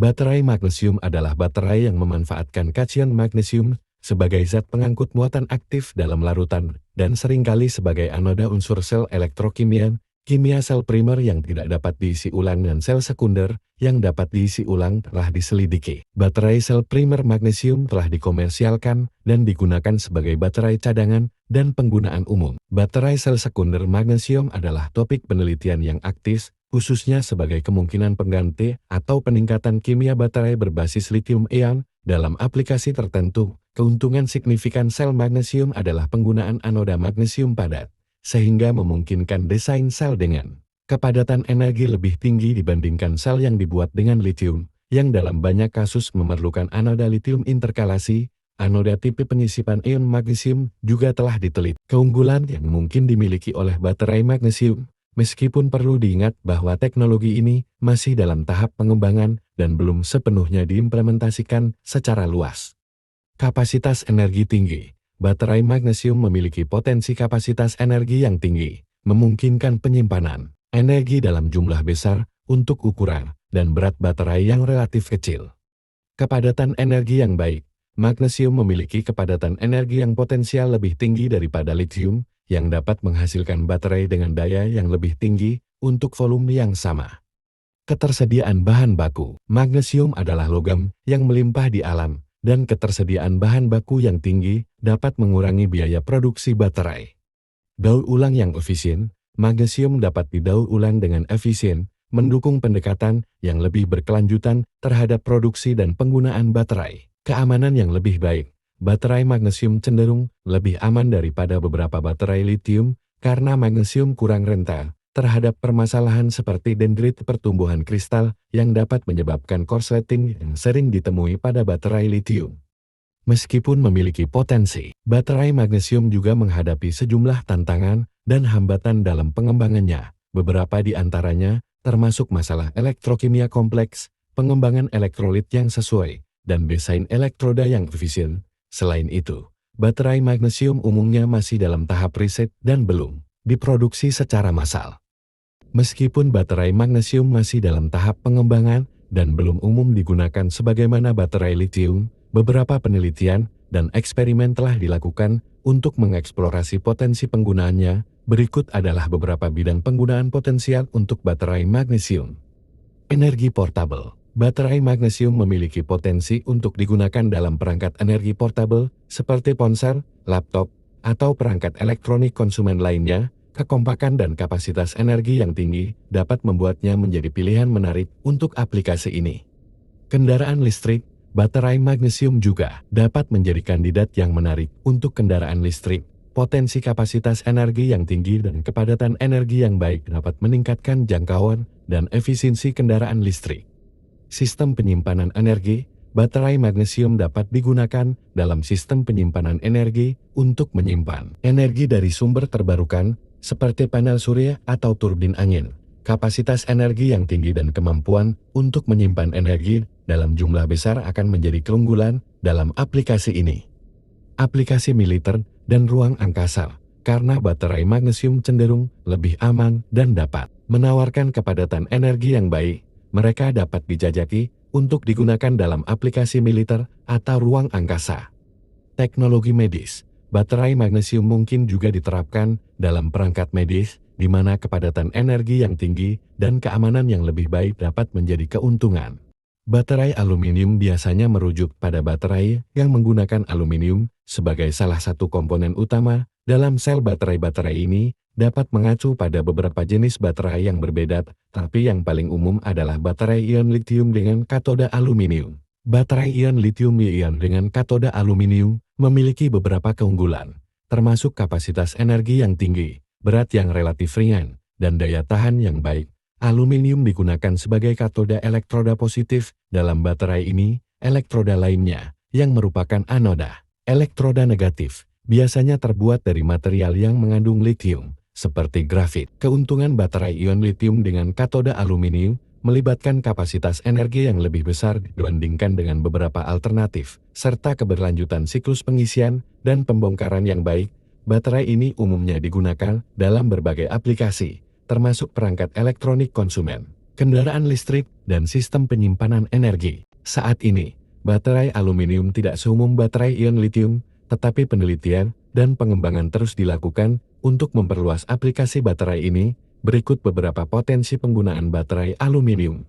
Baterai magnesium adalah baterai yang memanfaatkan kation magnesium sebagai zat pengangkut muatan aktif dalam larutan dan seringkali sebagai anoda unsur sel elektrokimia, kimia sel primer yang tidak dapat diisi ulang dan sel sekunder yang dapat diisi ulang telah diselidiki. Baterai sel primer magnesium telah dikomersialkan dan digunakan sebagai baterai cadangan dan penggunaan umum. Baterai sel sekunder magnesium adalah topik penelitian yang aktif, khususnya sebagai kemungkinan pengganti atau peningkatan kimia baterai berbasis lithium-ion dalam aplikasi tertentu. Keuntungan signifikan sel magnesium adalah penggunaan anoda magnesium padat, sehingga memungkinkan desain sel dengan kepadatan energi lebih tinggi dibandingkan sel yang dibuat dengan lithium, yang dalam banyak kasus memerlukan anoda lithium interkalasi. Anoda tipe penyisipan ion magnesium juga telah diteliti. Keunggulan yang mungkin dimiliki oleh baterai magnesium, meskipun perlu diingat bahwa teknologi ini masih dalam tahap pengembangan dan belum sepenuhnya diimplementasikan secara luas. Kapasitas energi tinggi. Baterai magnesium memiliki potensi kapasitas energi yang tinggi, memungkinkan penyimpanan energi dalam jumlah besar untuk ukuran dan berat baterai yang relatif kecil. Kepadatan energi yang baik. Magnesium memiliki kepadatan energi yang potensial lebih tinggi daripada lithium, yang dapat menghasilkan baterai dengan daya yang lebih tinggi untuk volume yang sama. Ketersediaan bahan baku. Magnesium adalah logam yang melimpah di alam, dan ketersediaan bahan baku yang tinggi dapat mengurangi biaya produksi baterai. Daur ulang yang efisien. Magnesium dapat didaur ulang dengan efisien, mendukung pendekatan yang lebih berkelanjutan terhadap produksi dan penggunaan baterai. Keamanan yang lebih baik. Baterai magnesium cenderung lebih aman daripada beberapa baterai lithium karena magnesium kurang rentan terhadap permasalahan seperti dendrit pertumbuhan kristal yang dapat menyebabkan korsleting yang sering ditemui pada baterai lithium. Meskipun memiliki potensi, baterai magnesium juga menghadapi sejumlah tantangan dan hambatan dalam pengembangannya. Beberapa di antaranya termasuk masalah elektrokimia kompleks, pengembangan elektrolit yang sesuai, dan desain elektroda yang efisien. Selain itu, baterai magnesium umumnya masih dalam tahap riset dan belum diproduksi secara massal. Meskipun baterai magnesium masih dalam tahap pengembangan dan belum umum digunakan sebagaimana baterai lithium, beberapa penelitian dan eksperimen telah dilakukan untuk mengeksplorasi potensi penggunaannya. Berikut adalah beberapa bidang penggunaan potensial untuk baterai magnesium. Energi portable. Baterai magnesium memiliki potensi untuk digunakan dalam perangkat energi portable seperti ponsel, laptop, atau perangkat elektronik konsumen lainnya. Kekompakan dan kapasitas energi yang tinggi dapat membuatnya menjadi pilihan menarik untuk aplikasi ini. Kendaraan listrik. Baterai magnesium juga dapat menjadi kandidat yang menarik untuk kendaraan listrik. Potensi kapasitas energi yang tinggi dan kepadatan energi yang baik dapat meningkatkan jangkauan dan efisiensi kendaraan listrik. Sistem penyimpanan energi. Baterai magnesium dapat digunakan dalam sistem penyimpanan energi untuk menyimpan energi dari sumber terbarukan seperti panel surya atau turbin angin. Kapasitas energi yang tinggi dan kemampuan untuk menyimpan energi dalam jumlah besar akan menjadi keunggulan dalam aplikasi ini. Aplikasi militer dan ruang angkasa. Karena baterai magnesium cenderung lebih aman dan dapat menawarkan kepadatan energi yang baik, mereka dapat dijajaki untuk digunakan dalam aplikasi militer atau ruang angkasa. Teknologi medis. Baterai magnesium mungkin juga diterapkan dalam perangkat medis, di mana kepadatan energi yang tinggi dan keamanan yang lebih baik dapat menjadi keuntungan. Baterai aluminium biasanya merujuk pada baterai yang menggunakan aluminium sebagai salah satu komponen utama dalam sel. Baterai-baterai ini dapat mengacu pada beberapa jenis baterai yang berbeda, tapi yang paling umum adalah baterai ion lithium dengan katoda aluminium. Baterai ion lithium-ion dengan katoda aluminium memiliki beberapa keunggulan, termasuk kapasitas energi yang tinggi, berat yang relatif ringan, dan daya tahan yang baik. Aluminium digunakan sebagai katoda elektroda positif dalam baterai ini. Elektroda lainnya, yang merupakan anoda elektroda negatif, biasanya terbuat dari material yang mengandung lithium, seperti grafit. Keuntungan baterai ion lithium dengan katoda aluminium melibatkan kapasitas energi yang lebih besar dibandingkan dengan beberapa alternatif, serta keberlanjutan siklus pengisian dan pembongkaran yang baik. Baterai ini umumnya digunakan dalam berbagai aplikasi, termasuk perangkat elektronik konsumen. kendaraan listrik, dan sistem penyimpanan energi. Saat ini, baterai aluminium tidak seumum baterai ion litium, tetapi penelitian dan pengembangan terus dilakukan untuk memperluas aplikasi baterai ini. Berikut beberapa potensi penggunaan baterai aluminium.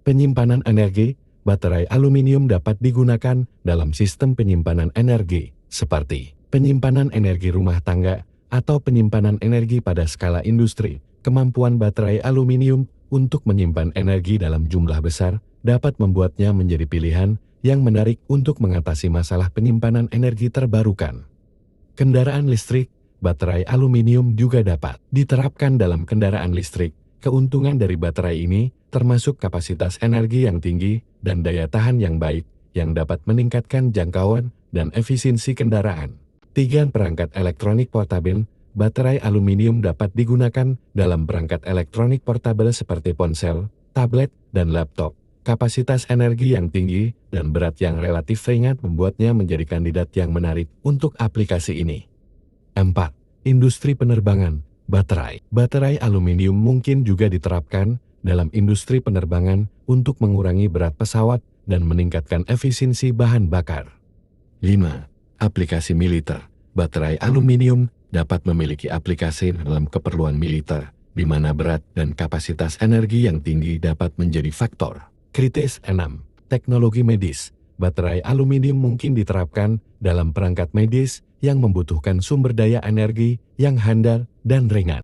Penyimpanan energi. Baterai aluminium dapat digunakan dalam sistem penyimpanan energi, seperti penyimpanan energi rumah tangga atau penyimpanan energi pada skala industri. Kemampuan baterai aluminium untuk menyimpan energi dalam jumlah besar dapat membuatnya menjadi pilihan yang menarik untuk mengatasi masalah penyimpanan energi terbarukan. Kendaraan listrik. Baterai aluminium juga dapat diterapkan dalam kendaraan listrik. Keuntungan dari baterai ini termasuk kapasitas energi yang tinggi dan daya tahan yang baik, yang dapat meningkatkan jangkauan dan efisiensi kendaraan. 3. Perangkat elektronik portabel. Baterai aluminium dapat digunakan dalam perangkat elektronik portabel seperti ponsel, tablet, dan laptop. Kapasitas energi yang tinggi dan berat yang relatif ringan membuatnya menjadi kandidat yang menarik untuk aplikasi ini. 4. Industri penerbangan. Baterai aluminium mungkin juga diterapkan dalam industri penerbangan untuk mengurangi berat pesawat dan meningkatkan efisiensi bahan bakar. 5. Aplikasi militer. Baterai aluminium dapat memiliki aplikasi dalam keperluan militer, di mana berat dan kapasitas energi yang tinggi dapat menjadi faktor kritis. 6. Teknologi medis. Baterai aluminium mungkin diterapkan dalam perangkat medis yang membutuhkan sumber daya energi yang handal dan ringan.